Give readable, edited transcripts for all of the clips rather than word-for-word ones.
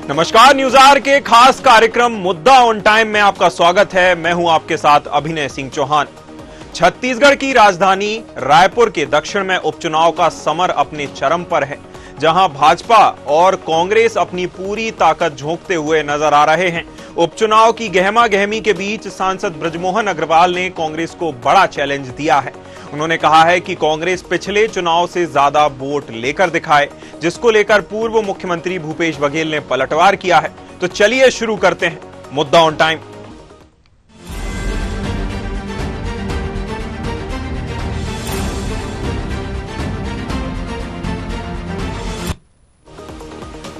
नमस्कार, news our के खास कार्यक्रम मुद्दा ऑन टाइम में आपका स्वागत है। मैं हूं आपके साथ अभिनय सिंह चौहान। छत्तीसगढ़ की राजधानी रायपुर के दक्षिण में उपचुनाव का समर अपने चरम पर है, जहां भाजपा और कांग्रेस अपनी पूरी ताकत झोंकते हुए नजर आ रहे हैं। उपचुनाव की गहमा गहमी के बीच सांसद बृजमोहन अग्रवाल ने कांग्रेस को बड़ा चैलेंज दिया है। उन्होंने कहा है कि कांग्रेस पिछले चुनाव से ज्यादा वोट लेकर दिखाए, जिसको लेकर पूर्व मुख्यमंत्री भूपेश बघेल ने पलटवार किया है। तो चलिए शुरू करते हैं मुद्दा ऑन टाइम।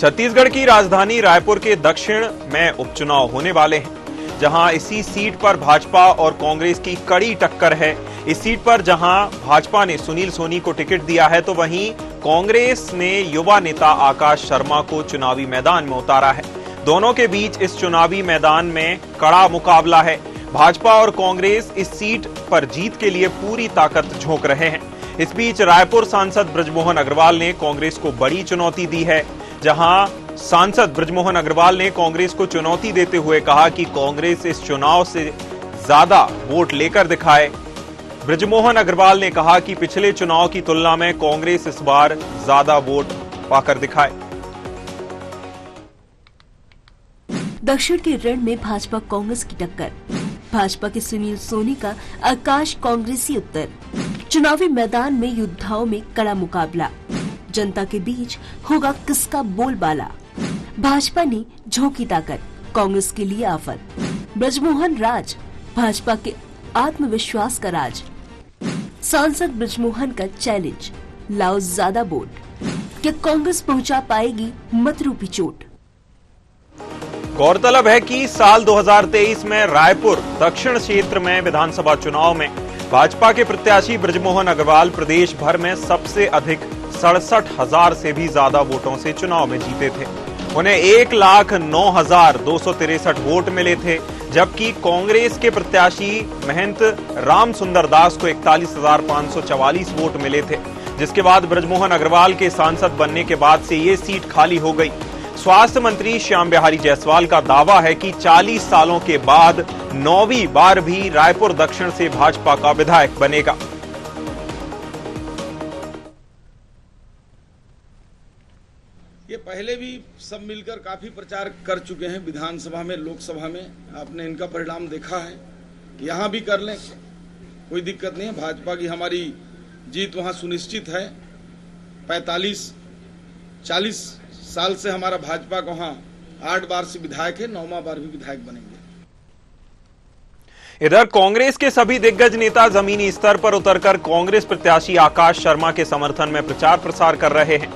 छत्तीसगढ़ की राजधानी रायपुर के दक्षिण में उपचुनाव होने वाले हैं, जहां इसी सीट पर भाजपा और कांग्रेस की कड़ी टक्कर है। इस सीट पर जहां भाजपा ने सुनील सोनी को टिकट दिया है, तो वहीं कांग्रेस ने युवा नेता आकाश शर्मा को चुनावी मैदान में उतारा है। दोनों के बीच इस चुनावी मैदान में कड़ा मुकाबला है। भाजपा और कांग्रेस इस सीट पर जीत के लिए पूरी ताकत झोंक रहे हैं। इस बीच रायपुर सांसद बृजमोहन अग्रवाल ने कांग्रेस को बड़ी चुनौती दी है, जहां सांसद बृजमोहन अग्रवाल ने कांग्रेस को चुनौती देते हुए कहा कि कांग्रेस इस चुनाव से ज्यादा वोट लेकर दिखाए। बृजमोहन अग्रवाल ने कहा कि पिछले चुनाव की तुलना में कांग्रेस इस बार ज्यादा वोट पाकर दिखाए। दक्षिण के रण में भाजपा कांग्रेस की टक्कर, भाजपा के सुनील सोनी का आकाश कांग्रेसी उत्तर। चुनावी मैदान में योद्धाओं में कड़ा मुकाबला, जनता के बीच होगा किसका बोलबाला। भाजपा ने झोंकी ताकत, कांग्रेस के लिए आफत। बृजमोहन राज, भाजपा के आत्मविश्वास का राज। सांसद बृजमोहन का चैलेंज, लाओ ज्यादा वोट। क्या कांग्रेस पहुंचा पाएगी मत रूपी चोट? गौरतलब है कि साल 2023 में रायपुर दक्षिण क्षेत्र में विधानसभा चुनाव में भाजपा के प्रत्याशी बृजमोहन अग्रवाल प्रदेश भर में सबसे अधिक 67,000 से भी ज्यादा वोटों से चुनाव में जीते थे। उन्हें 1,09,263 वोट मिले थे, जबकि कांग्रेस के प्रत्याशी महंत राम सुंदर दास को 41,544 वोट मिले थे। जिसके बाद बृजमोहन अग्रवाल के सांसद बनने के बाद से ये सीट खाली हो गई। स्वास्थ्य मंत्री श्याम बिहारी जायसवाल का दावा है कि 40 सालों के बाद 9वीं बार भी रायपुर दक्षिण से भाजपा का विधायक बनेगा। ये पहले भी सब मिलकर काफी प्रचार कर चुके हैं विधानसभा में, लोकसभा में। आपने इनका परिणाम देखा है। यहाँ भी कर लें, कोई दिक्कत नहीं है। भाजपा की हमारी जीत वहाँ सुनिश्चित है। 40 साल से हमारा भाजपा का वहाँ 8 बार से विधायक है, 9वां बार भी विधायक बनेंगे। इधर कांग्रेस के सभी दिग्गज नेता जमीनी स्तर पर उतरकर कांग्रेस प्रत्याशी आकाश शर्मा के समर्थन में प्रचार प्रसार कर रहे हैं।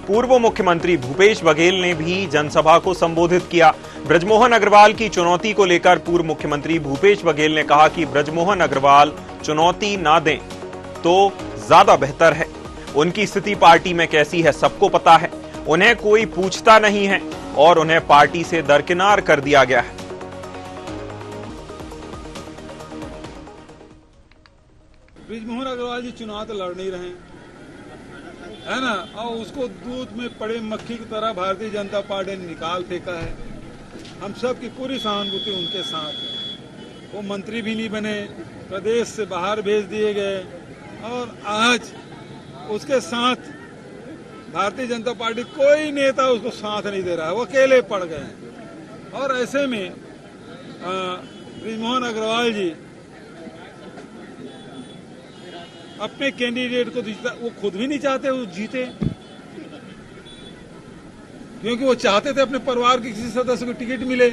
पूर्व मुख्यमंत्री भूपेश बघेल ने भी जनसभा को संबोधित किया। बृजमोहन अग्रवाल की चुनौती को लेकर पूर्व मुख्यमंत्री भूपेश बघेल ने कहा कि बृजमोहन अग्रवाल चुनौती ना दें तो ज्यादा बेहतर है। उनकी स्थिति पार्टी में कैसी है सबको पता है। उन्हें कोई पूछता नहीं है और उन्हें पार्टी से दरकिनार कर दिया गया है। बृजमोहन अग्रवाल जी चुनाव तो लड़ नहीं रहे है ना, और उसको दूध में पड़े मक्खी की तरह भारतीय जनता पार्टी ने निकाल फेंका है। हम सब की पूरी सहानुभूति उनके साथ है। वो मंत्री भी नहीं बने, प्रदेश से बाहर भेज दिए गए, और आज उसके साथ भारतीय जनता पार्टी कोई नेता उसको साथ नहीं दे रहा है, वो अकेले पड़ गए हैं। और ऐसे में बृजमोहन अग्रवाल जी अपने कैंडिडेट को जीता, वो खुद भी नहीं चाहते वो जीते, क्योंकि वो चाहते थे अपने परिवार के किसी सदस्य को टिकट मिले,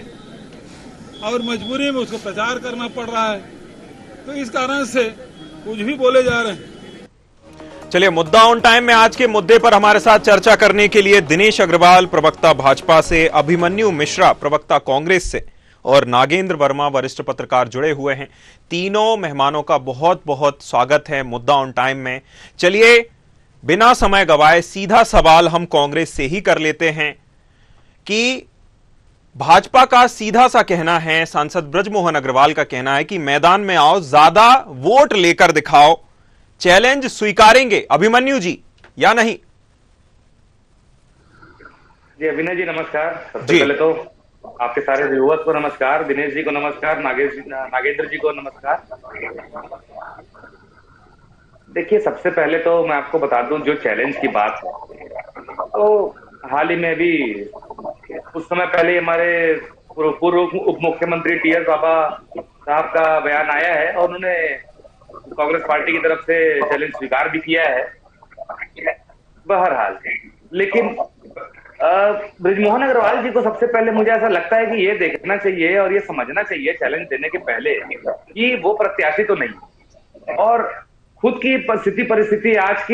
और मजबूरी में उसको प्रचार करना पड़ रहा है। तो इस कारण से कुछ भी बोले जा रहे हैं। चलिए, मुद्दा ऑन टाइम में आज के मुद्दे पर हमारे साथ चर्चा करने के लिए दिनेश अग्रवाल प्रवक्ता भाजपा से, अभिमन्यु मिश्रा प्रवक्ता कांग्रेस से और नागेंद्र वर्मा वरिष्ठ पत्रकार जुड़े हुए हैं। तीनों मेहमानों का बहुत बहुत स्वागत है मुद्दा ऑन टाइम में। चलिए, बिना समय गवाए सीधा सवाल हम कांग्रेस से ही कर लेते हैं कि भाजपा का सीधा सा कहना है, सांसद बृजमोहन अग्रवाल का कहना है कि मैदान में आओ, ज्यादा वोट लेकर दिखाओ, चैलेंज स्वीकारेंगे अभिमन्यु जी या नहीं? जी अभिनय जी नमस्कार। सबसे जी। पहले तो आपके सारे व्यूअर्स को नमस्कार, दिनेश जी को नमस्कार, नागेंद्र जी को नमस्कार। देखिए सबसे पहले तो मैं आपको बता दूं जो चैलेंज की बात है, तो हाल ही में भी कुछ समय पहले हमारे पूर्व उप मुख्यमंत्री टीएस बाबा साहब का बयान आया है और उन्होंने कांग्रेस पार्टी की तरफ से चैलेंज स्वीकार भी किया है। बहरहाल लेकिन ब्रिजमोहन अग्रवाल जी को सबसे पहले मुझे ऐसा लगता है कि ये देखना चाहिए और ये समझना चाहिए चैलेंज देने के पहले कि वो प्रत्याशी तो नहीं, और खुद की परिस्थिति आज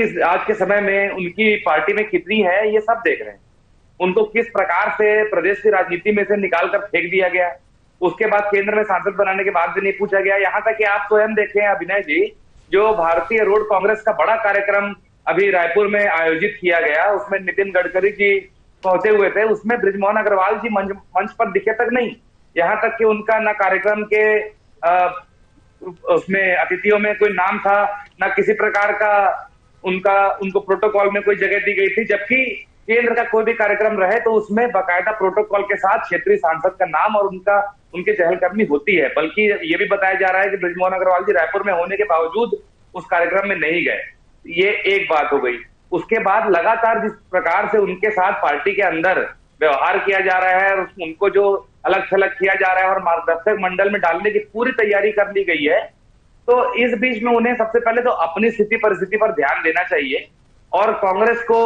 के समय में उनकी पार्टी में कितनी है ये सब देख रहे हैं। उनको किस प्रकार से प्रदेश की राजनीति में से निकाल कर फेंक दिया गया, उसके बाद केंद्र में सांसद बनाने के बाद भी नहीं पूछा गया। यहाँ तक कि आप स्वयं देखें अभिनय जी, जो भारतीय रोड कांग्रेस का बड़ा कार्यक्रम अभी रायपुर में आयोजित किया गया, उसमें नितिन गडकरी जी पहुंचे हुए थे, उसमें ब्रिजमोहन अग्रवाल जी मंच पर दिखे तक नहीं। यहाँ तक कि उनका न कार्यक्रम के उसमें अतिथियों में कोई नाम था, न किसी प्रकार का उनको प्रोटोकॉल में कोई जगह दी गई थी। जबकि केंद्र का कोई भी कार्यक्रम रहे तो उसमें बाकायदा प्रोटोकॉल के साथ क्षेत्रीय सांसद का नाम और उनके चहलकदमी होती है। बल्कि ये भी बताया जा रहा है कि ब्रिजमोहन अग्रवाल जी रायपुर में होने के बावजूद उस कार्यक्रम में नहीं गए। ये एक बात हो गई। उसके बाद लगातार जिस प्रकार से उनके साथ पार्टी के अंदर व्यवहार किया जा रहा है और उनको जो अलग थलग किया जा रहा है और मार्गदर्शक मंडल में डालने की पूरी तैयारी कर ली गई है, तो इस बीच में उन्हें सबसे पहले तो अपनी स्थिति परिस्थिति पर ध्यान देना चाहिए और कांग्रेस को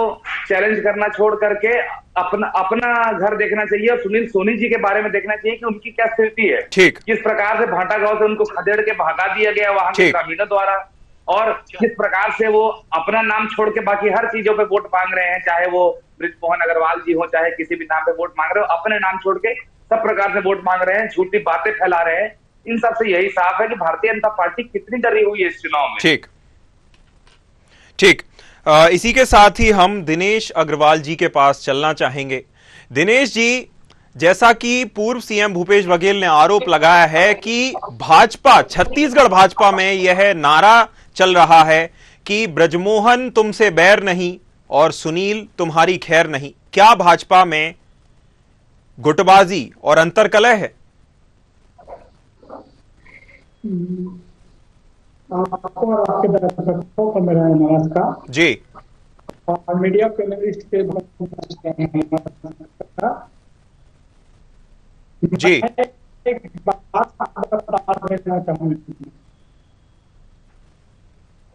चैलेंज करना छोड़ करके अपना घर देखना चाहिए और सुनील सोनी जी के बारे में देखना चाहिए कि उनकी क्या स्थिति है। ठीक। किस प्रकार से भाटा गांव से उनको खदेड़ के भगा दिया गया वहां के ग्रामीणों द्वारा, और किस प्रकार से वो अपना नाम छोड़ के बाकी हर चीजों पे वोट मांग रहे हैं, चाहे वो ब्रिजमोहन अग्रवाल जी हो चाहे किसी भी नाम पे वोट मांग रहे हो, अपने नाम छोड़ के सब प्रकार से वोट मांग रहे हैं, झूठी बातें फैला रहे हैं। इन सब से यही साफ है कि भारतीय जनता पार्टी कितनी डरी हुई है इस चुनाव में। ठीक ठीक। इसी के साथ ही हम दिनेश अग्रवाल जी के पास चलना चाहेंगे। दिनेश जी, जैसा कि पूर्व सीएम भूपेश बघेल ने आरोप लगाया है कि भाजपा, छत्तीसगढ़ भाजपा में यह नारा चल रहा है कि ब्रजमोहन तुमसे बैर नहीं और सुनील तुम्हारी खैर नहीं, क्या भाजपा में गुटबाजी और अंतर्कलह है? आपको और आपके दर्शकों को मेरा नमस्कार जी। और मीडिया पैनलिस्ट के जी। एक बात बता देना चाहूंगा।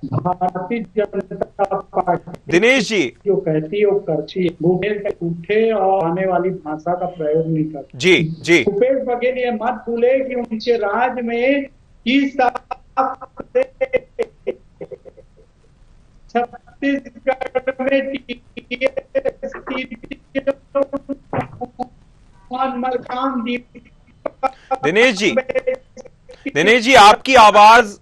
भारतीय जनता पार्टी दिनेश जी जो कहती है वो करती है। भूपेश उठे और आने वाली भाषा का प्रयोग नहीं करती। जी जी। भूपेश बघेल ये मत भूले कि उनके राज में छत्तीसगढ़ में दिनेश जी आपकी आवाज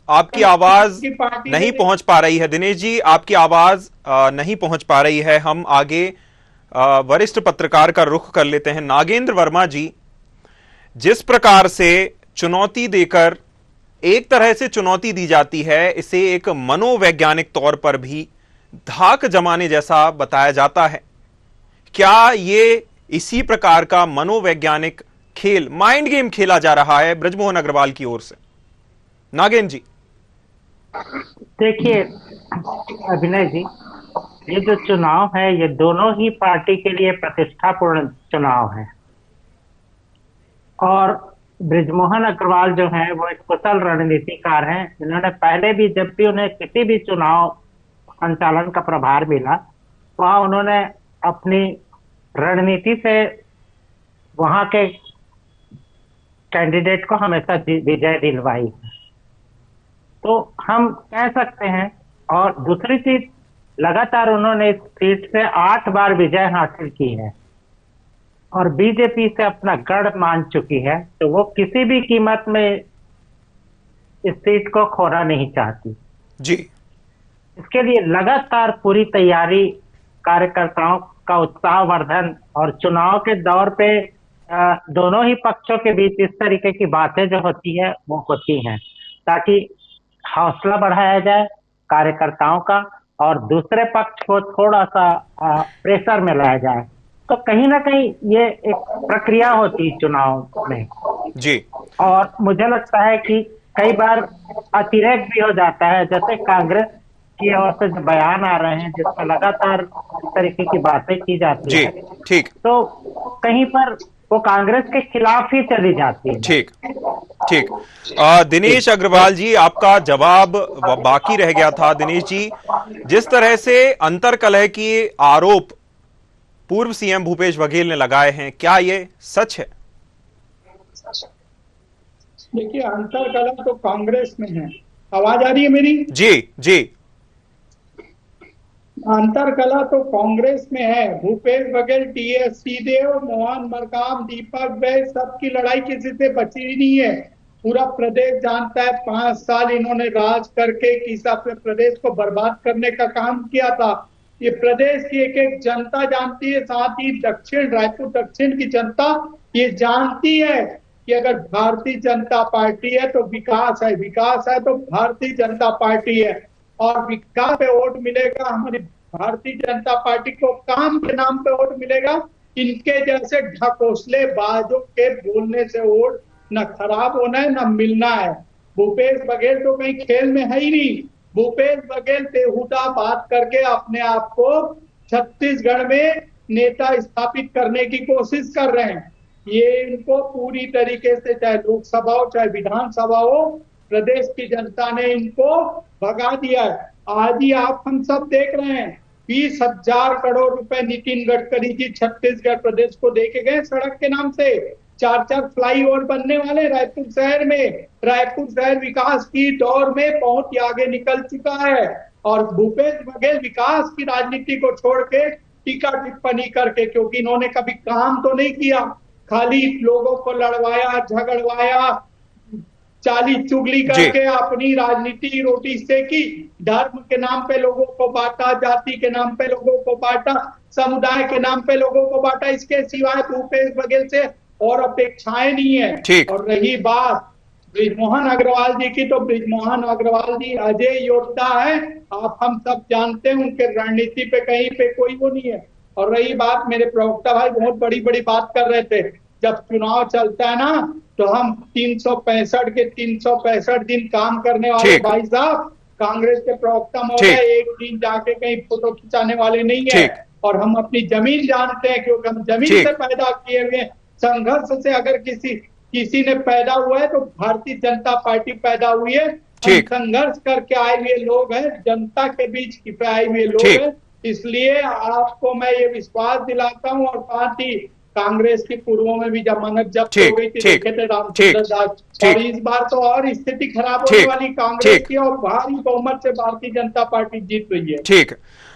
नहीं पहुंच पा रही है। दिनेश जी आपकी आवाज नहीं पहुंच पा रही है। हम आगे वरिष्ठ पत्रकार का रुख कर लेते हैं। नागेंद्र वर्मा जी, जिस प्रकार से चुनौती देकर एक तरह से चुनौती दी जाती है, इसे एक मनोवैज्ञानिक तौर पर भी धाक जमाने जैसा बताया जाता है। क्या ये इसी प्रकार का मनोवैज्ञानिक खेल, माइंड गेम खेला जा रहा है ब्रजमोहन अग्रवाल की ओर से? नागेंद्र जी। देखिए अभिनय जी, ये जो चुनाव है ये दोनों ही पार्टी के लिए प्रतिष्ठापूर्ण चुनाव है और ब्रिजमोहन अग्रवाल जो है वो एक कुशल रणनीतिकार हैं। इन्होंने पहले भी जब भी उन्हें किसी भी चुनाव संचालन का प्रभार मिला वहां उन्होंने अपनी रणनीति से वहां के कैंडिडेट को हमेशा विजय दिलवाई है। तो हम कह सकते हैं, और दूसरी चीज लगातार उन्होंने इस सीट से 8 बार विजय हासिल की है और बीजेपी से अपना गढ़ मान चुकी है, तो वो किसी भी कीमत में इस सीट को खोना नहीं चाहती जी। इसके लिए लगातार पूरी तैयारी, कार्यकर्ताओं का उत्साहवर्धन और चुनाव के दौर पे दोनों ही पक्षों के बीच इस तरीके की बातें जो होती है वो होती हैं ताकि हौसला बढ़ाया जाए कार्यकर्ताओं का और दूसरे पक्ष को थोड़ा सा प्रेशर में लाया जाए तो कहीं ना कहीं ये एक प्रक्रिया होती है चुनाव में जी। और मुझे लगता है कि कई बार अतिरेक भी हो जाता है, जैसे कांग्रेस की ओर से जो बयान आ रहे हैं जिसमें लगातार इस तरीके की बातें की जाती जी, है, ठीक, तो कहीं पर वो कांग्रेस के खिलाफ ही चली जाती है। ठीक, ठीक। दिनेश अग्रवाल जी, आपका जवाब बाकी रह गया था। दिनेश जी, जिस तरह से अंतर्कलह की आरोप पूर्व सीएम भूपेश बघेल ने लगाए हैं, क्या ये सच है? देखिए, अंतर्कलह तो कांग्रेस में है। आवाज आ रही है मेरी? जी, जी, अंतर्कलह तो कांग्रेस में है। भूपेश बघेल, टीएस सिंहदेव, मोहन मरकाम, दीपक वैद, सबकी लड़ाई किसी से बची ही नहीं है। पूरा प्रदेश जानता है 5 साल इन्होंने राज करके किस अपने प्रदेश को बर्बाद करने का काम किया था। ये प्रदेश की एक एक जनता जानती है, साथ ही दक्षिण रायपुर दक्षिण की जनता ये जानती है कि अगर भारतीय जनता पार्टी है तो विकास है, विकास है तो भारतीय जनता पार्टी है, और विकास पे वोट मिलेगा हमारी भारतीय जनता पार्टी को। काम के नाम पे वोट मिलेगा। इनके जैसे ढकोसले बाजों के बोलने से वोट न खराब होना है न मिलना है। भूपेश बघेल तो कहीं खेल में है ही नहीं। भूपेश बघेल बेहुदा बात करके अपने आप को छत्तीसगढ़ में नेता स्थापित करने की कोशिश कर रहे हैं। ये इनको पूरी तरीके से, चाहे लोकसभा हो चाहे विधानसभा हो, प्रदेश की जनता ने इनको भगा दिया है। आज ही आप हम सब देख रहे हैं 20,000 करोड़ रुपए नितिन गडकरी जी छत्तीसगढ़ प्रदेश को देके गए सड़क के नाम से। 4 फ्लाईओवर बनने वाले रायपुर शहर में। रायपुर शहर विकास की दौर में बहुत ही आगे निकल चुका है, और भूपेश बघेल विकास की राजनीति को छोड़ के टीका टिप्पणी करके, क्योंकि इन्होंने कभी काम तो नहीं किया, खाली लोगों को लड़वाया, झगड़वाया, चाली चुगली करके अपनी राजनीति रोटी सेकी। धर्म के नाम पे लोगों को बांटा, जाति के नाम पे लोगों को बांटा, समुदाय के नाम पे लोगों को बांटा। इसके सिवाय भूपेश बघेल से और अपेक्षाएं नहीं है। और रही बात बृजमोहन अग्रवाल जी की, तो बृजमोहन अग्रवाल जी अजय योद्धा है। आप हम सब जानते हैं उनके रणनीति पे कहीं पे कोई वो नहीं है। और रही बात, मेरे प्रवक्ता भाई बहुत बड़ी बड़ी बात कर रहे थे, जब चुनाव चलता है ना तो हम 365 के 365 दिन काम करने वाले भाई साहब, कांग्रेस के प्रवक्ता महोदय, एक दिन जाके कहीं फोटो खिंचाने वाले नहीं है। और हम अपनी जमीन जानते हैं, क्योंकि हम जमीन से पैदा किए हुए, संघर्ष से अगर किसी ने पैदा हुआ है तो भारतीय जनता पार्टी पैदा हुई है। हम संघर्ष करके आए हुए लोग हैं, जनता के बीच की आए हुए लोग हैं। इसलिए आपको मैं ये विश्वास दिलाता हूँ, और साथ ही कांग्रेस की पूर्वों में भी जमानत जब्त हो गई थी, देखे थे रामचंद्र दास। और इस बार तो और स्थिति खराब होने वाली कांग्रेस की, और भारी बहुमत से भारतीय जनता पार्टी जीत रही है। ठीक।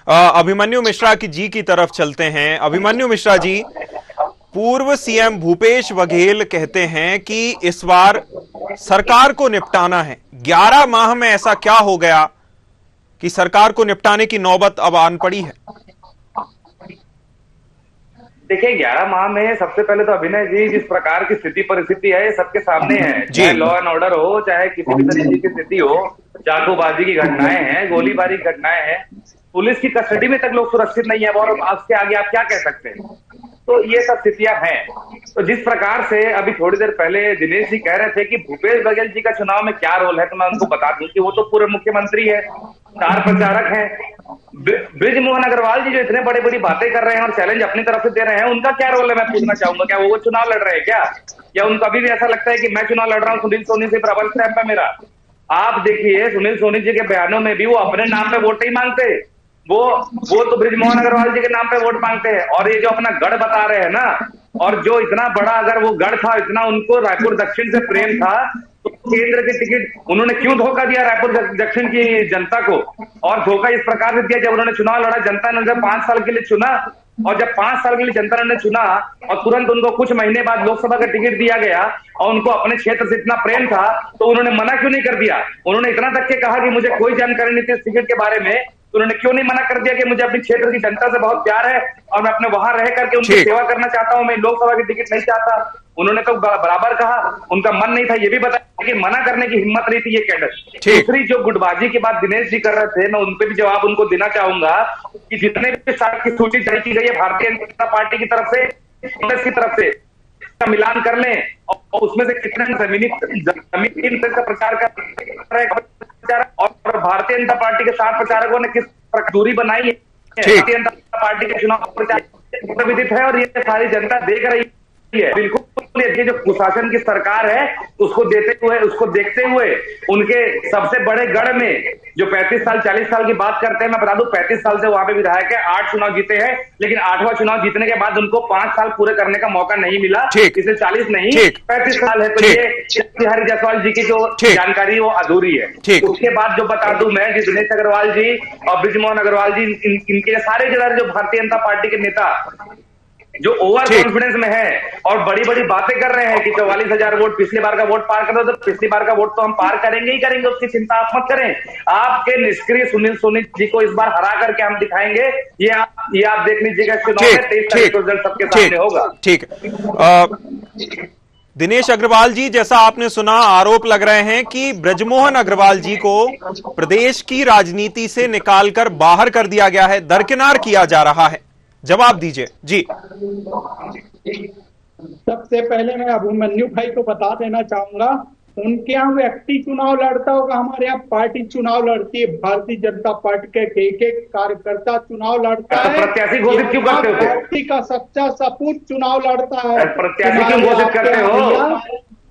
अभिमन्यु मिश्रा की जी की तरफ चलते हैं। अभिमन्यु मिश्रा जी, पूर्व सीएम भूपेश बघेल कहते हैं कि इस बार सरकार को निपटाना है। 11 माह में ऐसा क्या हो गया कि सरकार को निपटाने की नौबत अब आन पड़ी है? देखिए, 11 माह में सबसे पहले तो अभिनय जी, जिस प्रकार की स्थिति परिस्थिति है ये सबके सामने है। चाहे लॉ एंड ऑर्डर हो, चाहे किसी भी तरीके की स्थिति हो, चाकूबाजी की घटनाएं हैं, गोलीबारी की घटनाएं हैं, पुलिस की कस्टडी में तक लोग सुरक्षित नहीं है। और उसके आगे आप क्या कह सकते हैं? तो ये सब स्थितियां हैं। तो जिस प्रकार से अभी थोड़ी देर पहले दिनेश जी कह रहे थे कि भूपेश बघेल जी का चुनाव में क्या रोल है, तो मैं उनको बता दूं कि वो तो पूर्व मुख्यमंत्री है, स्टार प्रचारक हैं। बृजमोहन अग्रवाल जी जो इतने बड़ी बड़ी बातें कर रहे हैं और चैलेंज अपनी तरफ से दे रहे हैं, उनका क्या रोल है मैं पूछना चाहूंगा। क्या वो चुनाव लड़ रहे हैं क्या? या उनको अभी भी ऐसा लगता है कि मैं चुनाव लड़ रहा हूँ, सुनील सोनी से रबर स्टैंप है मेरा? आप देखिए, सुनील सोनी जी के बयानों में भी वो अपने नाम पे वोट नहीं मांगते, वो तो बृजमोहन अग्रवाल जी के नाम पे वोट मांगते हैं। और ये जो अपना गढ़ बता रहे हैं ना, और जो इतना बड़ा अगर वो गढ़ था, इतना उनको रायपुर दक्षिण से प्रेम था, तो केंद्र की टिकट उन्होंने क्यों धोखा दिया रायपुर दक्षिण की जनता को? और धोखा इस प्रकार से दिया, जब उन्होंने चुनाव लड़ा, जनता ने उन्हें 5 साल के लिए चुना, और जब 5 साल के लिए जनता ने चुना और तुरंत उनको कुछ महीने बाद लोकसभा का टिकट दिया गया और उनको अपने क्षेत्र से इतना प्रेम था, तो उन्होंने मना क्यों नहीं कर दिया? उन्होंने इतना तक के कहा कि मुझे कोई जानकारी नहीं थी इस टिकट के बारे में, तो उन्होंने क्यों नहीं मना कर दिया कि मुझे अपने क्षेत्र की जनता से बहुत प्यार है और मैं अपने वहां रह करके उनकी सेवा करना चाहता हूं, मैं लोकसभा की टिकट नहीं चाहता? उन्होंने तो बराबर कहा, उनका मन नहीं था ये भी बताया। कि मना करने की हिम्मत नहीं थी ये कैडर। दूसरी जो गुटबाजी की बात दिनेश जी कर रहे थे, मैं उन पे भी जवाब उनको देना चाहूंगा कि जितने भी साल की सूची जारी की गई है भारतीय जनता पार्टी की तरफ से, कांग्रेस की तरफ से, मिलान कर लें और उसमें से कितने जमीन का प्रचार कर रहे और भारतीय जनता पार्टी के 7 प्रचारकों ने किस दूरी बनाई है भारतीय जनता पार्टी के चुनाव प्रचार विदित है और ये सारी जनता देख रही है। बिल्कुल ये जो कुशासन की सरकार है उसको देखते हुए उनके सबसे बड़े गढ़ में जो 35 साल 40 साल की बात करते हैं, मैं बता दूं 35 साल से वहां पे विधायक है, 8 चुनाव जीते हैं, लेकिन 8वां चुनाव जीतने के बाद उनको 5 साल पूरे करने का मौका नहीं मिला, इसलिए 40 नहीं 35 साल है। तो ये हरि जायसवाल जी की जो जानकारी वो अधूरी है। उसके बाद जो बता दूं मैं, दिनेश अग्रवाल जी और बृजमोहन अग्रवाल जी, इनके सारे जो भारतीय जनता पार्टी के नेता जो ओवर कॉन्फिडेंस में है और बड़ी बड़ी बातें कर रहे हैं कि 44,000 वोट पिछली बार का वोट पार कर दो, तो पिछली बार का वोट तो हम पार करेंगे ही करेंगे, उसकी चिंता आप मत करें। आपके निष्क्रिय सुनील सोनी जी को इस बार हरा करके हम दिखाएंगे, ये आप देख लीजिएगा चुनाव में 23 तारीख को रिजल्ट सबके सामने होगा। ठीक है। दिनेश अग्रवाल जी, जैसा आपने सुना, आरोप लग रहे हैं कि बृजमोहन अग्रवाल जी को प्रदेश की राजनीति से निकालकर बाहर कर दिया गया है, दरकिनार किया जा रहा है, जवाब दीजिए जी। सबसे पहले मैं अभिमन्यु भाई को बता देना चाहूंगा, उनके यहाँ व्यक्ति चुनाव लड़ता होगा, हमारे यहाँ पार्टी चुनाव लड़ती है। भारतीय जनता पार्टी के एक कार्यकर्ता चुनाव लड़ता है। प्रत्याशी घोषित क्यों करते हो? पार्टी का सच्चा सपूत चुनाव लड़ता है। प्रत्याशी क्यों घोषित करते हो?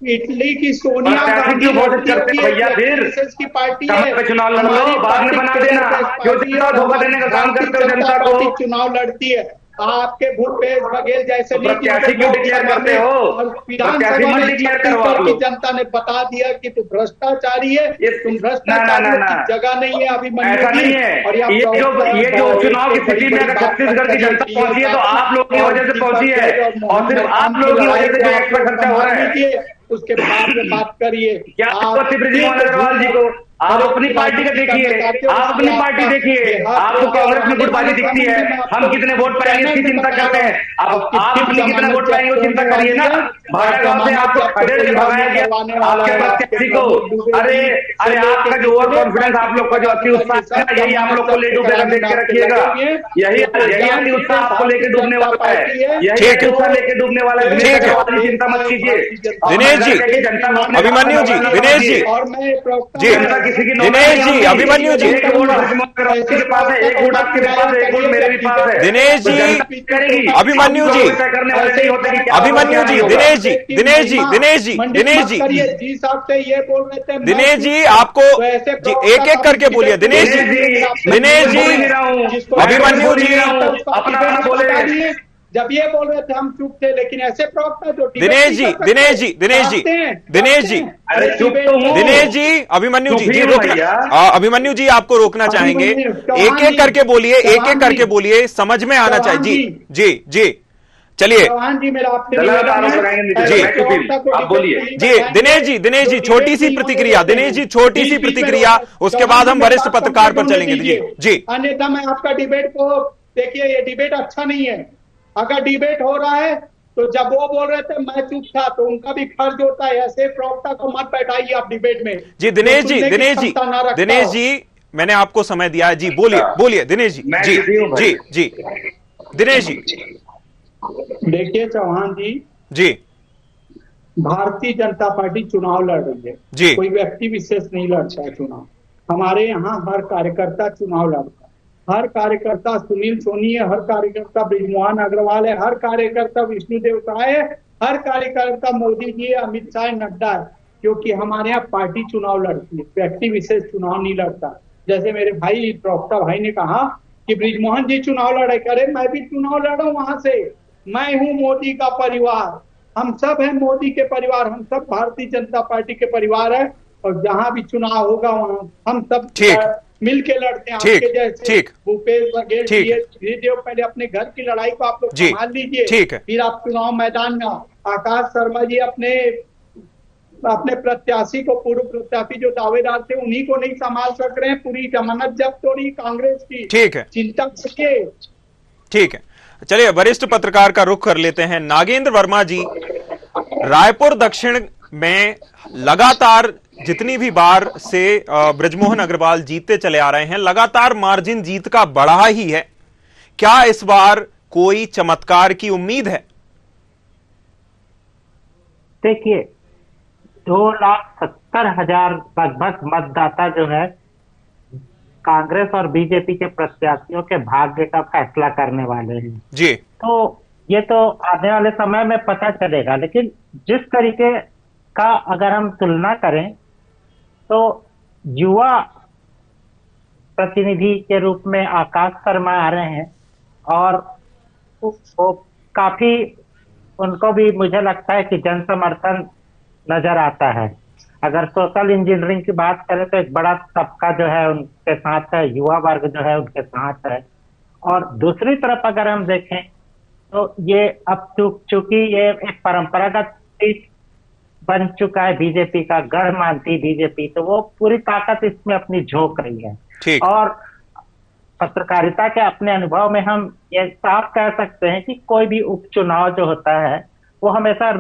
इटली की सोनिया गांधी भैया, फिर की पार्टी है, चुनाव लड़ लो, बाद में बना देना, क्यों धोखा देने का काम करते हो जनता को? चुनाव लड़ती है। आपके भूपेश बघेल जैसे प्रत्याशी क्यों डिक्लेयर करते हो? विधानसभा में की जनता ने बता दिया कि तू भ्रष्टाचारी है, तुम भ्रष्टाचारी की जगह नहीं है। अभी ऐसा नहीं है। और ये जो चुनाव की स्थिति में अगर छत्तीसगढ़ की जनता पहुंची है तो आप लोग की वजह से पहुंची है, और सिर्फ आप लोग की वजह से जो एक्स्ट्रा खर्चा हो रहा है उसके बाद में बात करिए। क्या बृजमोहन अग्रवाल जी को आप अपनी पार्टी का देखिए, आप अपनी पार्टी देखिए, आपको कांग्रेस में गुटबाजी दिखती है, हम कितने वोट पाएंगे इसकी चिंता करते हैं। आप अपनी कितना वोट पाएंगे वो चिंता करिए ना। भाड़ा गांव से आपको खदेड़ के भगाया गया आपके प्रत्याशी को। अरे आपका जो ओवर कॉन्फिडेंस, आप लोग का जो अति उत्साह है, यही आप लोग को ले डूबेगा, देख के रखिएगा। यही अति उत्साह आपको लेके डूबने वाला है, यही उत्साह लेके डूबने वाला है। चिंता मत कीजिए दिनेश जी, अभिमन्यु जी, दिनेश जी, और मैं जी दिनेश जी, अभिमन्यु जी, एक वोट आपके पास है, एक वोट आपके पास है, एक वोट मेरे भी पास है। दिनेश जी, अभिमन्यु जी, अभिमन्यु जी, दिनेश जी, दिनेश जी, दिनेश जी, दिनेश जी, जी साहब से ये बोल रहे थे दिनेश जी, आपको एक एक करके बोलिए। दिनेश जी, दिनेश जी, अभिमन्यु जी, अपना बोले। जब ये बोल रहे थे हम चुप थे, लेकिन ऐसे प्रवक्ता जो दिनेश जी, दिनेश जी, दिनेश जी, दिनेश जी, दिनेश जी, अभिमन्यु जी, जी रोकना, अभिमन्यु जी आपको रोकना चाहेंगे। एक एक करके बोलिए, एक एक करके बोलिए, समझ में आना चाहिए। जी जी जी, चलिए चौहान जी, मेरा आपसे जी, आप बोलिए जी। दिनेश जी, छोटी सी प्रतिक्रिया, दिनेश जी, छोटी सी प्रतिक्रिया, उसके बाद हम वरिष्ठ पत्रकार पर चलेंगे। जी, अन्यथा मैं आपका डिबेट को देखिए, ये डिबेट अच्छा नहीं है। अगर डिबेट हो रहा है तो जब वो बोल रहे थे मैं चुप था, तो उनका भी फर्ज होता है। ऐसे प्रवक्ता को मत बैठाइए आप डिबेट में। जी दिनेश जी, दिनेश जी, दिनेश जी, मैंने आपको समय दिया है। जी बोलिए, बोलिए दिनेश जी, जी जी जी, दिनेश जी। देखिए चौहान जी, जी, भारतीय जनता पार्टी चुनाव लड़ रही है जी, कोई व्यक्ति विशेष नहीं लड़ता है चुनाव। हमारे यहाँ हर कार्यकर्ता चुनाव लड़ता है। हर कार्यकर्ता सुनील सोनी है, हर कार्यकर्ता बृजमोहन अग्रवाल है, हर कार्यकर्ता विष्णुदेव साय है, हर कार्यकर्ता मोदी जी है, अमित शाह, नड्डा है। क्योंकि हमारे यहाँ पार्टी चुनाव लड़ती है, व्यक्ति विशेष चुनाव नहीं लड़ता। जैसे मेरे भाई प्रवक्ता भाई ने कहा कि बृजमोहन जी चुनाव लड़े, करे मैं भी चुनाव लड़ा वहां से। मैं हूँ मोदी का परिवार, हम सब है मोदी के परिवार, हम सब भारतीय जनता पार्टी के परिवार है। और जहां भी चुनाव होगा वहां हम सब मिल के लड़ते हैं। आपके जैसे भूपेश बघेल, पहले अपने घर की लड़ाई को आप लोग संभाल लीजिए, फिर आप चुनाव मैदान में। आकाश शर्मा जी अपने प्रत्याशी को, पूर्व प्रत्याशी जो दावेदार थे, उन्हीं को नहीं संभाल सक रहे हैं। पूरी जमानत जब्त हो रही कांग्रेस की। ठीक है, चिंता करके। ठीक है, चलिए वरिष्ठ पत्रकार का रुख कर लेते हैं। नागेंद्र वर्मा जी, रायपुर दक्षिण में लगातार जितनी भी बार से बृजमोहन अग्रवाल जीतते चले आ रहे हैं, लगातार मार्जिन जीत का बढ़ा ही है। क्या इस बार कोई चमत्कार की उम्मीद है? देखिए, 2,70,000 लगभग मतदाता जो है कांग्रेस और बीजेपी के प्रत्याशियों के भाग्य का फैसला करने वाले हैं जी। तो ये तो आने वाले समय में पता चलेगा, लेकिन जिस तरीके का अगर हम तुलना करें तो युवा प्रतिनिधि के रूप में आकाश शर्मा आ रहे हैं और वो काफी, उनको भी मुझे लगता है कि जन समर्थन नजर आता है। अगर सोशल इंजीनियरिंग की बात करें तो एक बड़ा तबका जो है उनके साथ है, युवा वर्ग जो है उनके साथ है। और दूसरी तरफ अगर हम देखें तो ये अब चूंकि ये एक परंपरागत सीट बन चुका है बीजेपी का, गढ़ मानती बीजेपी, तो वो पूरी ताकत इसमें अपनी झोंक रही है। और पत्रकारिता के अपने अनुभव में हम ये साफ कह सकते हैं कि कोई भी उपचुनाव जो होता है वो हमेशा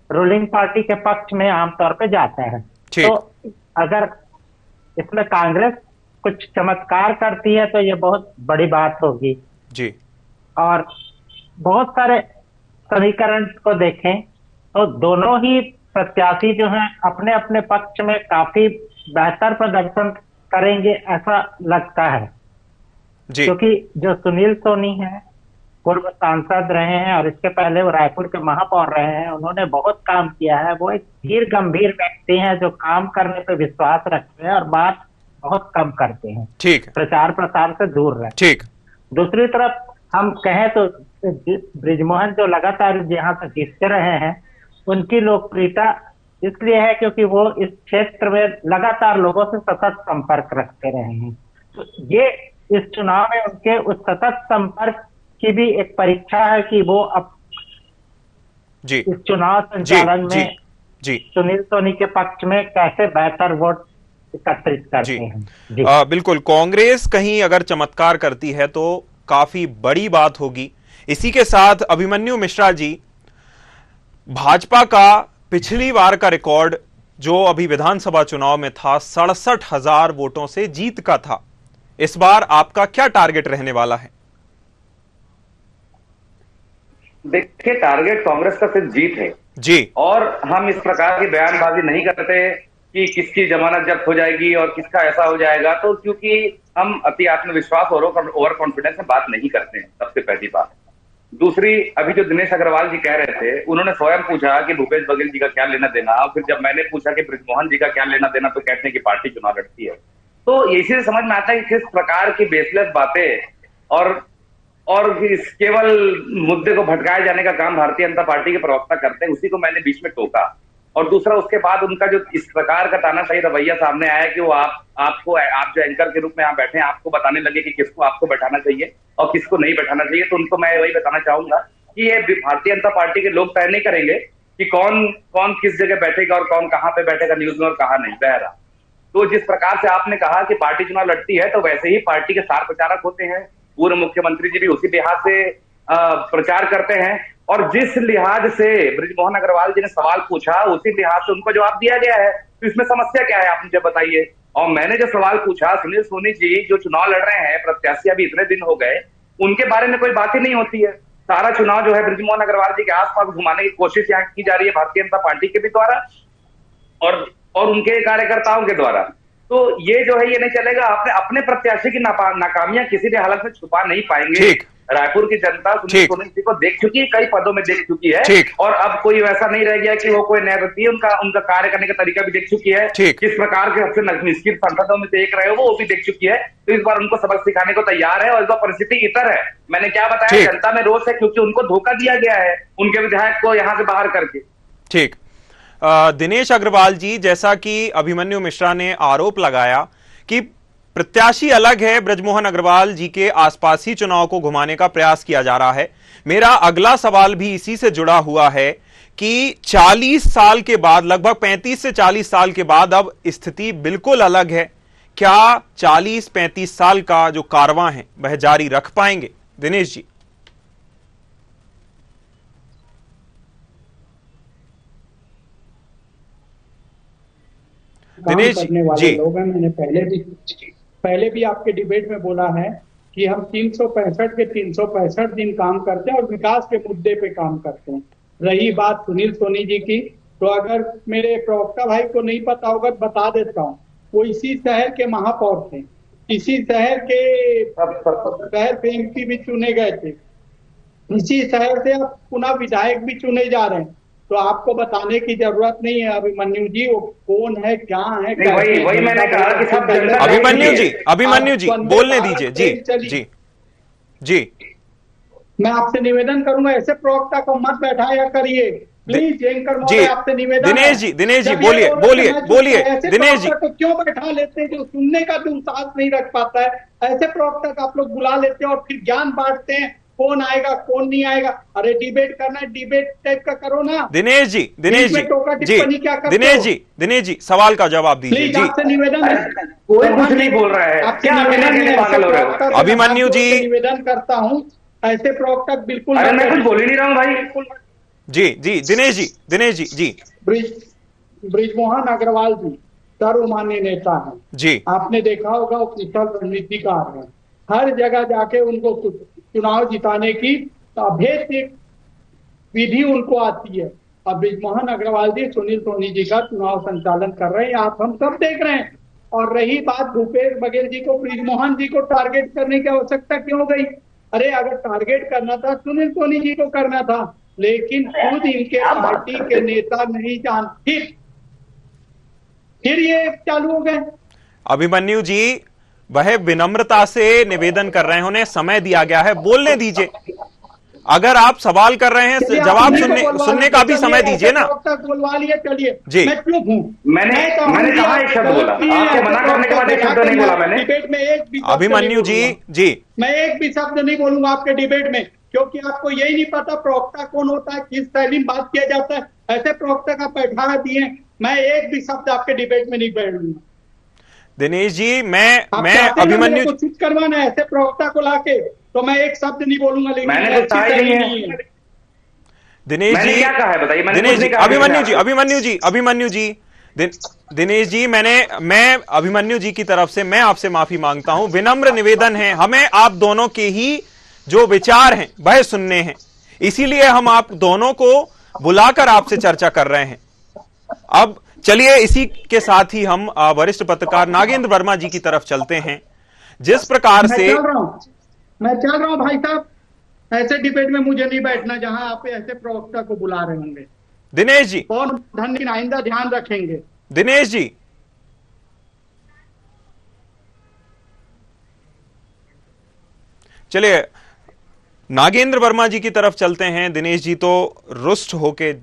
रूलिंग पार्टी के पक्ष में आमतौर पे जाता है। तो अगर इसमें कांग्रेस कुछ चमत्कार करती है तो ये बहुत बड़ी बात होगी जी। और बहुत सारे समीकरण को देखें तो दोनों ही प्रत्याशी जो हैं अपने अपने पक्ष में काफी बेहतर प्रदर्शन करेंगे ऐसा लगता है जी। क्योंकि जो सुनील सोनी है पूर्व सांसद रहे हैं और इसके पहले वो रायपुर के महापौर रहे हैं, उन्होंने बहुत काम किया है। वो एक धीर गंभीर व्यक्ति हैं जो काम करने पे विश्वास रखते हैं और बात बहुत कम करते हैं। ठीक। प्रचार प्रसार से दूर रहे। ठीक। दूसरी तरफ हम कहें तो बृजमोहन जो लगातार यहाँ से जीतते रहे हैं, उनकी लोकप्रियता इसलिए है क्योंकि वो इस क्षेत्र में लगातार लोगों से सतत संपर्क रखते रहे हैं। तो ये इस चुनाव में उनके उस सतत संपर्क की भी एक परीक्षा है कि वो अब जी इस चुनाव संचालन में जी सुनील सोनी के पक्ष में कैसे बेहतर वोट एकत्रित करते हैं। बिल्कुल, कांग्रेस कहीं अगर चमत्कार करती है तो काफी बड़ी बात होगी। इसी के साथ अभिमन्यु मिश्रा जी, भाजपा का पिछली बार का रिकॉर्ड जो अभी विधानसभा चुनाव में था 67,000 वोटों से जीत का था। इस बार आपका क्या टारगेट रहने वाला है? देखिए, टारगेट कांग्रेस का सिर्फ जीत है जी। और हम इस प्रकार की बयानबाजी नहीं करते कि किसकी जमानत जब्त हो जाएगी और किसका ऐसा हो जाएगा, तो क्योंकि हम अति आत्मविश्वास और ओवर कॉन्फिडेंस में बात नहीं करते हैं, सबसे पहली बात। दूसरी, अभी जो दिनेश अग्रवाल जी कह रहे थे, उन्होंने स्वयं पूछा कि भूपेश बघेल जी का क्या लेना देना, और फिर जब मैंने पूछा कि बृजमोहन जी का क्या लेना देना, तो कहते हैं कि पार्टी चुनाव लड़ती है। तो इसी से समझ में आता है कि किस प्रकार की बेसलेस बातें और केवल मुद्दे को भटकाए जाने का काम भारतीय जनता पार्टी के प्रवक्ता करते हैं। उसी को मैंने बीच में टोका। और दूसरा, उसके बाद उनका जो इस प्रकार का तानाशाही रवैया सामने आया कि वो आप जो एंकर के रूप में यहाँ बैठे हैं, आपको बताने लगे कि किसको आपको बैठाना चाहिए और किसको नहीं बैठाना चाहिए। तो उनको मैं वही बताना चाहूंगा कि ये भारतीय जनता पार्टी के लोग तय नहीं करेंगे कि कौन किस जगह बैठेगा और कौन कहाँ पे बैठेगा न्यूज में और कहाँ नहीं। बहरा तो जिस प्रकार से आपने कहा कि पार्टी चुनाव लड़ती है, तो वैसे ही पार्टी के स्टार प्रचारक होते हैं। पूर्व मुख्यमंत्री जी भी उसी लिहाज से प्रचार करते हैं और जिस लिहाज से बृजमोहन अग्रवाल जी ने सवाल पूछा, उसी लिहाज से उनको जवाब दिया गया है। तो इसमें समस्या क्या है, आप मुझे बताइए। और मैंने जो सवाल पूछा, सुनील सोनी जी जो चुनाव लड़ रहे हैं, प्रत्याशी अभी इतने दिन हो गए, उनके बारे में कोई बात ही नहीं होती है। सारा चुनाव जो है बृजमोहन अग्रवाल जी के आसपास घुमाने की कोशिश यहाँ की जा रही है भारतीय जनता पार्टी के भी द्वारा और उनके कार्यकर्ताओं के द्वारा। तो ये जो है ये नहीं चलेगा। अपने प्रत्याशी की नाकामियां किसी भी हालत में छुपा नहीं पाएंगे। रायपुर की जनता सुनील सोनी जी को देख चुकी है, कई पदों में देख चुकी है और अब कोई वैसा नहीं रह गया कि वो कोई नया व्यक्ति है। उनका कार्य करने का तरीका भी देख चुकी है। किस प्रकार के सबसे निष्क्रिय सांसदों में से एक रहे हो वो भी देख चुकी है। तो इस बार उनको सबक सिखाने को तैयार है और इस बार परिस्थिति इतर है। मैंने क्या बताया, जनता में रोष है क्योंकि उनको धोखा दिया गया है उनके विधायक को यहाँ से बाहर करके। ठीक। दिनेश अग्रवाल जी, जैसा कि अभिमन्यु मिश्रा ने आरोप लगाया कि प्रत्याशी अलग है, बृजमोहन अग्रवाल जी के आसपास ही चुनाव को घुमाने का प्रयास किया जा रहा है। मेरा अगला सवाल भी इसी से जुड़ा हुआ है कि 40 साल के बाद, लगभग 35 से 40 साल के बाद अब स्थिति बिल्कुल अलग है। क्या 40-35 साल का जो कारवां है वह जारी रख पाएंगे दिनेश जी? काम दिनेश करने वाले जी। लोग हैं। मैंने पहले भी आपके डिबेट में बोला है कि हम 365 के 365 दिन काम करते हैं और विकास के मुद्दे पे काम करते हैं। रही बात सुनील सोनी जी की, तो अगर मेरे प्रवक्ता भाई को नहीं पता होगा तो बता देता हूँ। वो इसी शहर के महापौर थे, इसी शहर से एमपी भी चुने गए थे, इसी शहर से अब पुनः विधायक भी चुने जा रहे हैं। तो आपको बताने की जरूरत नहीं है अभिमन्यु जी वो कौन है, क्या है। वही मैंने कहा कि सब जनता अभिमन्यु जी बोलने दीजिए। जी जी मैं आपसे निवेदन करूंगा ऐसे प्रवक्ता को मत बैठाया करिए प्लीज। एंकर महोदय आपसे निवेदन। दिनेश जी बोलिए दिनेश जी को क्यों बैठा लेते हैं जो सुनने का भी साहस नहीं रख पाता है। ऐसे प्रवक्ता को आप लोग बुला लेते हैं और फिर ज्ञान बांटते हैं कौन आएगा कौन नहीं आएगा। अरे डिबेट करना है, डिबेट टाइप का करो ना। दिनेश जी सवाल का जवाब दीजिए जी। आपसे निवेदन है, कोई कुछ नहीं बोल रहा है, आपसे निवेदन पागल हो रहे हो। अभिमन्यु जी निवेदन करता हूँ ऐसे प्रवक्ता बिल्कुल। अरे मैं कुछ बोल ही नहीं रहा हूँ भाई। जी दिनेश जी ब्रिजमोहन अग्रवाल जी सर्वमान्य नेता हैं जी। आपने देखा होगा वो कुशल रणनीतिकार हैं। हर जगह जाके उनको चुनाव जिताने की अभेद्य विधि उनको आती है। अब ब्रिजमोहन अग्रवाल जी सुनील सोनी जी का चुनाव संचालन कर रहे हैं, आप हम सब देख रहे हैं। और रही बात भूपेश बघेल जी को, ब्रिजमोहन जी को टारगेट करने की आवश्यकता क्यों हो गई। अरे अगर टारगेट करना था सुनील सोनी जी को करना था, लेकिन खुद इनके पार्टी के नेता नहीं जानते, फिर ये चालू हो गए। अभिमन्यु जी वह विनम्रता से निवेदन कर रहे हैं, उन्हें समय दिया गया है, बोलने दीजिए। अगर आप सवाल कर रहे हैं जवाब सुनने का भी समय दीजिए ना। बोलवा लिए चलिए जी। मैं चुप हूँ। मैंने कहा एक शब्द बोला, आपके मना करने के बाद एक शब्द नहीं बोला मैंने डिबेट में। एक भी अभिमन्यु जी मैं एक भी शब्द नहीं बोलूंगा आपके डिबेट में, क्योंकि आपको यही नहीं पता प्रवक्ता कौन होता है, किस शैली में बात किया जाता है। ऐसे प्रवक्ता का बैठा दिए, मैं एक भी शब्द आपके डिबेट में नहीं बैठूंगा। दिनेश जी मैं अभिमन्यु चुप करवाना है ऐसे प्रवक्ता को लाके, तो मैं एक शब्द नहीं बोलूंगा। लेकिन मैंने कुछ कहा ही नहीं है। दिनेश जी क्या कहा है बताइए। दिनेश जी दिनेश जी मैं अभिमन्यु जी की तरफ से मैं आपसे माफी मांगता हूं। विनम्र निवेदन है, हमें आप दोनों के ही जो विचार हैं वह सुनने हैं, इसीलिए हम आप दोनों को बुलाकर आपसे चर्चा कर रहे हैं। अब चलिए इसी के साथ ही हम वरिष्ठ पत्रकार नागेंद्र वर्मा जी की तरफ चलते हैं। जिस प्रकार से मैं चल रहा हूं भाई साहब, ऐसे डिबेट में मुझे नहीं बैठना जहां आप ऐसे प्रवक्ता को बुला रहे होंगे। दिनेश जी और धन्य आइंदा ध्यान रखेंगे। दिनेश जी चलिए नागेंद्र वर्मा जी की तरफ चलते हैं। दिनेश जी तो रुष्ट होके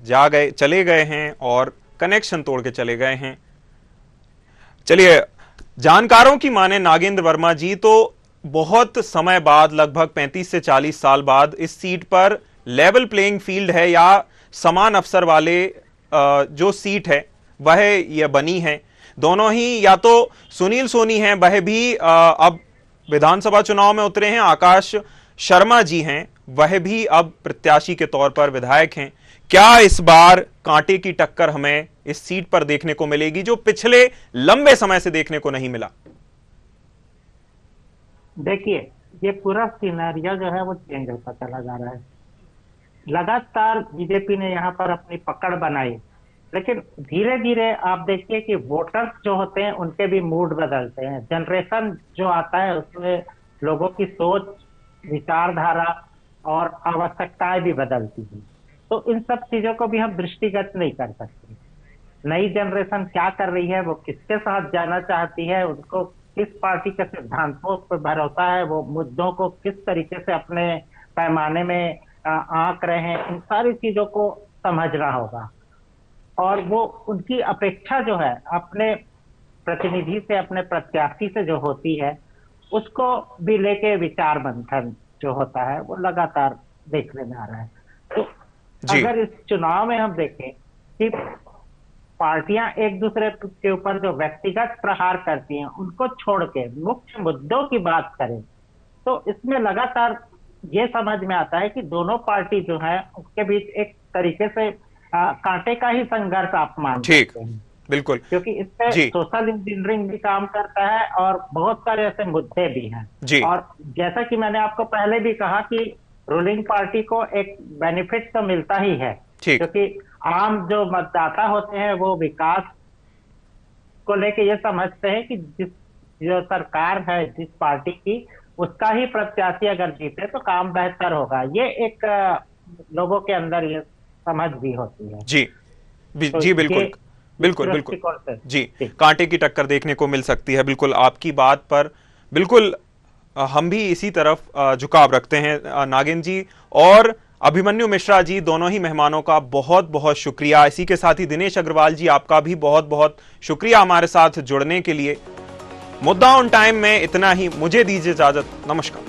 चले गए हैं और कनेक्शन तोड़ के चले गए हैं। चलिए जानकारों की माने नागेंद्र वर्मा जी तो बहुत समय बाद, लगभग 35 से 40 साल बाद इस सीट पर लेवल प्लेइंग फील्ड है या समान अवसर वाले जो सीट है वह यह बनी है। दोनों ही या तो सुनील सोनी हैं, वह भी अब विधानसभा चुनाव में उतरे हैं। आकाश शर्मा जी हैं, वह भी अब प्रत्याशी के तौर पर विधायक हैं। क्या इस बार कांटे की टक्कर हमें इस सीट पर देखने को मिलेगी जो पिछले लंबे समय से देखने को नहीं मिला। देखिए ये पूरा सिनेरियो जो है वो चेंज होता चला जा रहा है। लगातार बीजेपी ने यहाँ पर अपनी पकड़ बनाई, लेकिन धीरे धीरे आप देखिए कि वोटर्स जो होते हैं उनके भी मूड बदलते हैं। जनरेशन जो आता है उसमें लोगों की सोच, विचारधारा और आवश्यकताएं भी बदलती हैं। तो इन सब चीजों को भी हम दृष्टिगत नहीं कर सकते। नई जनरेशन क्या कर रही है, वो किसके साथ जाना चाहती है, उनको किस पार्टी के सिद्धांतों पर भरोसा है, वो मुद्दों को किस तरीके से अपने पैमाने में आंक रहे हैं, इन सारी चीजों को समझना होगा। और वो उनकी अपेक्षा जो है अपने प्रतिनिधि से, अपने प्रत्याशी से जो होती है, उसको भी लेके विचार मंथन जो होता है वो लगातार देखने में आ रहा है। तो अगर इस चुनाव में हम देखें कि पार्टियां एक दूसरे के ऊपर जो व्यक्तिगत प्रहार करती हैं उनको छोड़ के मुख्य मुद्दों की बात करें, तो इसमें लगातार ये समझ में आता है कि दोनों पार्टी जो है उसके बीच एक तरीके से कांटे का ही संघर्ष आप मान सकते हैं। बिल्कुल, क्योंकि इसमें जी। सोशल इंजीनियरिंग भी काम करता है और बहुत सारे ऐसे मुद्दे भी हैं। जी। और जैसा कि मैंने आपको पहले भी कहा कि रूलिंग पार्टी को एक बेनिफिट तो मिलता ही है, ठीक। क्योंकि आम जो मतदाता होते हैं वो विकास को लेके ये समझते हैं कि जो सरकार है जिस पार्टी की, उसका ही प्रत्याशी अगर जीते तो काम बेहतर होगा। ये एक लोगों के अंदर ये समझ भी होती है। जी तो जी, बिल्कुल ये बिल्कुल बिल्कुल दृष्टिकोण से जी, कांटे की टक्कर देखने को मिल सकती है। बिल्कुल आपकी बात पर बिल्कुल हम भी इसी तरफ झुकाव रखते हैं। नागिन जी और अभिमन्यु मिश्रा जी, दोनों ही मेहमानों का बहुत बहुत शुक्रिया। इसी के साथ ही दिनेश अग्रवाल जी, आपका भी बहुत बहुत शुक्रिया हमारे साथ जुड़ने के लिए। मुद्दा ऑन टाइम में इतना ही, मुझे दीजिए इजाजत, नमस्कार।